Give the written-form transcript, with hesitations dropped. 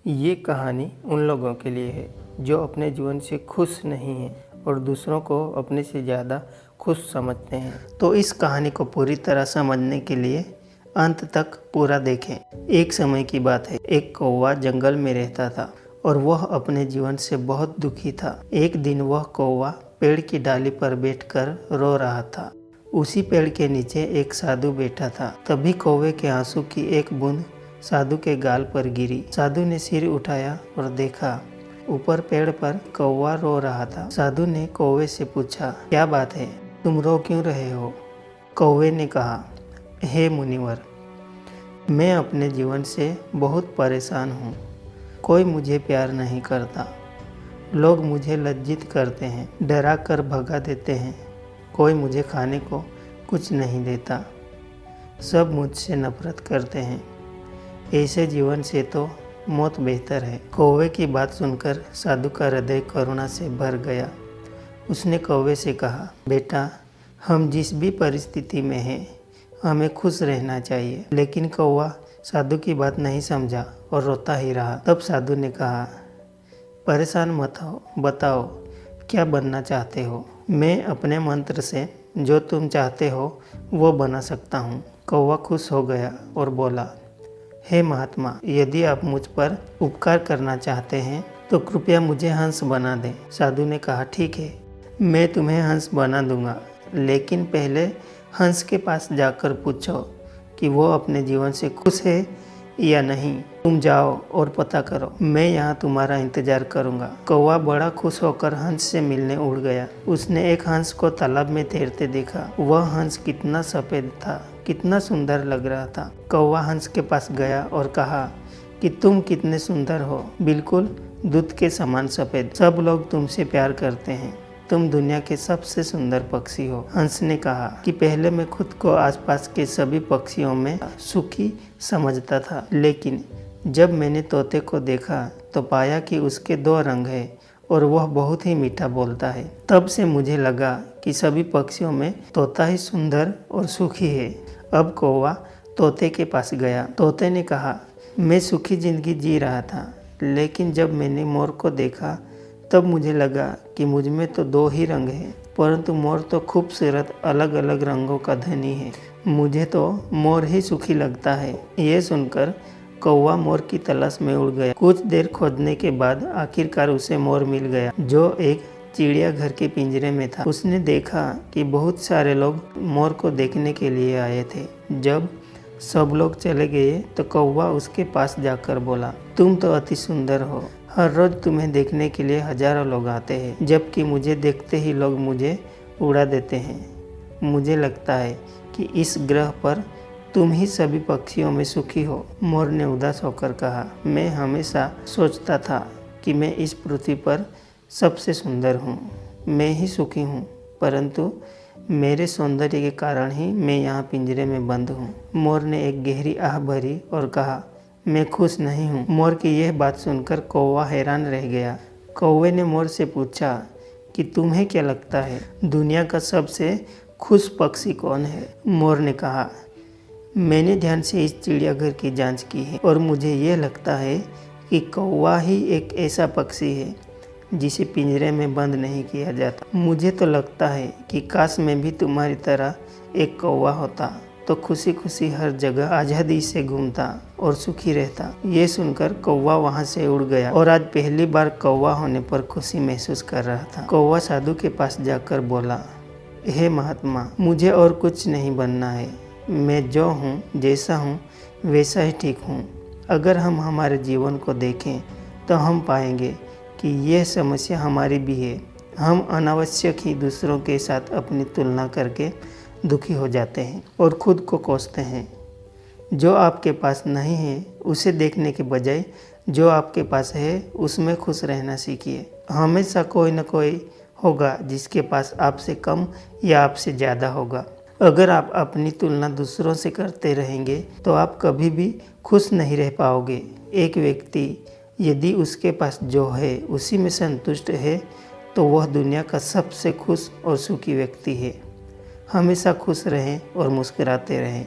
ये कहानी उन लोगों के लिए है जो अपने जीवन से खुश नहीं हैं और दूसरों को अपने से ज़्यादा खुश समझते हैं। तो इस कहानी को पूरी तरह समझने के लिए अंत तक पूरा देखें। एक समय की बात है, एक कौवा जंगल में रहता था और वह अपने जीवन से बहुत दुखी था। एक दिन वह कौवा पेड़ की डाली पर बैठकर रो रहा था। उसी पेड़ के नीचे एक साधु बैठा था। तभी कौवे के आंसू की एक बूंद साधु के गाल पर गिरी। साधु ने सिर उठाया और देखा, ऊपर पेड़ पर कौवा रो रहा था। साधु ने कौवे से पूछा, क्या बात है, तुम रो क्यों रहे हो? कौवे ने कहा, हे मुनिवर, मैं अपने जीवन से बहुत परेशान हूँ। कोई मुझे प्यार नहीं करता, लोग मुझे लज्जित करते हैं, डरा कर भगा देते हैं। कोई मुझे खाने को कुछ नहीं देता, सब मुझसे नफरत करते हैं। ऐसे जीवन से तो मौत बेहतर है। कौवे की बात सुनकर साधु का हृदय करुणा से भर गया। उसने कौवे से कहा, बेटा, हम जिस भी परिस्थिति में हैं, हमें खुश रहना चाहिए। लेकिन कौवा साधु की बात नहीं समझा और रोता ही रहा। तब साधु ने कहा, परेशान मत हो, बताओ क्या बनना चाहते हो? मैं अपने मंत्र से जो तुम चाहते हो वो बना सकता हूँ। कौवा खुश हो गया और बोला, हे महात्मा, यदि आप मुझ पर उपकार करना चाहते हैं तो कृपया मुझे हंस बना दें। साधु ने कहा, ठीक है, मैं तुम्हें हंस बना दूंगा, लेकिन पहले हंस के पास जाकर पूछो कि वो अपने जीवन से खुश है या नहीं। तुम जाओ और पता करो, मैं यहाँ तुम्हारा इंतजार करूँगा। कौवा बड़ा खुश होकर हंस से मिलने उड़ गया। उसने एक हंस को तालाब में तैरते देखा। वह हंस कितना सफ़ेद था, कितना सुंदर लग रहा था। कौवा हंस के पास गया और कहा कि तुम कितने सुंदर हो, बिल्कुल दूध के समान सफ़ेद। सब लोग तुमसे प्यार करते हैं, तुम दुनिया के सबसे सुंदर पक्षी हो। हंस ने कहा कि पहले मैं खुद को आसपास के सभी पक्षियों में सुखी समझता था, लेकिन जब मैंने तोते को देखा तो पाया कि उसके दो रंग हैं और वह बहुत ही मीठा बोलता है। तब से मुझे लगा कि सभी पक्षियों में तोता ही सुंदर और सुखी है। अब कौवा तोते के पास गया। तोते ने कहा, मैं सुखी जिंदगी जी रहा था, लेकिन जब मैंने मोर को देखा तब मुझे लगा कि मुझ में तो दो ही रंग हैं, परंतु मोर तो खूबसूरत अलग अलग रंगों का धनी है। मुझे तो मोर ही सुखी लगता है। ये सुनकर कौवा मोर की तलाश में उड़ गया। कुछ देर खोजने के बाद आखिरकार उसे मोर मिल गया, जो एक चिड़ियाघर के पिंजरे में था। उसने देखा कि बहुत सारे लोग मोर को देखने के लिए आए थे। जब सब लोग चले गए तो कौवा उसके पास जाकर बोला, तुम तो अति सुंदर हो, हर रोज़ तुम्हें देखने के लिए हजारों लोग आते हैं, जबकि मुझे देखते ही लोग मुझे उड़ा देते हैं। मुझे लगता है कि इस ग्रह पर तुम ही सभी पक्षियों में सुखी हो। मोर ने उदास होकर कहा, मैं हमेशा सोचता था कि मैं इस पृथ्वी पर सबसे सुंदर हूँ, मैं ही सुखी हूँ, परंतु मेरे सौंदर्य के कारण ही मैं यहाँ पिंजरे में बंद हूँ। मोर ने एक गहरी आह भरी और कहा, मैं खुश नहीं हूँ। मोर की यह बात सुनकर कौवा हैरान रह गया। कौवे ने मोर से पूछा कि तुम्हें क्या लगता है, दुनिया का सबसे खुश पक्षी कौन है? मोर ने कहा, मैंने ध्यान से इस चिड़ियाघर की जांच की है और मुझे यह लगता है कि कौवा ही एक ऐसा पक्षी है जिसे पिंजरे में बंद नहीं किया जाता। मुझे तो लगता है कि काश मैं भी तुम्हारी तरह एक कौवा होता तो खुशी खुशी हर जगह आज़ादी से घूमता और सुखी रहता। ये सुनकर कौवा वहाँ से उड़ गया और आज पहली बार कौवा होने पर खुशी महसूस कर रहा था। कौवा साधु के पास जाकर बोला, हे महात्मा, मुझे और कुछ नहीं बनना है, मैं जो हूँ, जैसा हूँ, वैसा ही ठीक हूँ। अगर हम हमारे जीवन को देखें तो हम पाएंगे कि यह समस्या हमारी भी है। हम अनावश्यक ही दूसरों के साथ अपनी तुलना करके दुखी हो जाते हैं और खुद को कोसते हैं। जो आपके पास नहीं है उसे देखने के बजाय जो आपके पास है उसमें खुश रहना सीखिए। हमेशा कोई न कोई होगा जिसके पास आपसे कम या आपसे ज़्यादा होगा। अगर आप अपनी तुलना दूसरों से करते रहेंगे तो आप कभी भी खुश नहीं रह पाओगे। एक व्यक्ति यदि उसके पास जो है उसी में संतुष्ट है तो वह दुनिया का सबसे खुश और सुखी व्यक्ति है। हमेशा खुश रहें और मुस्कुराते रहें।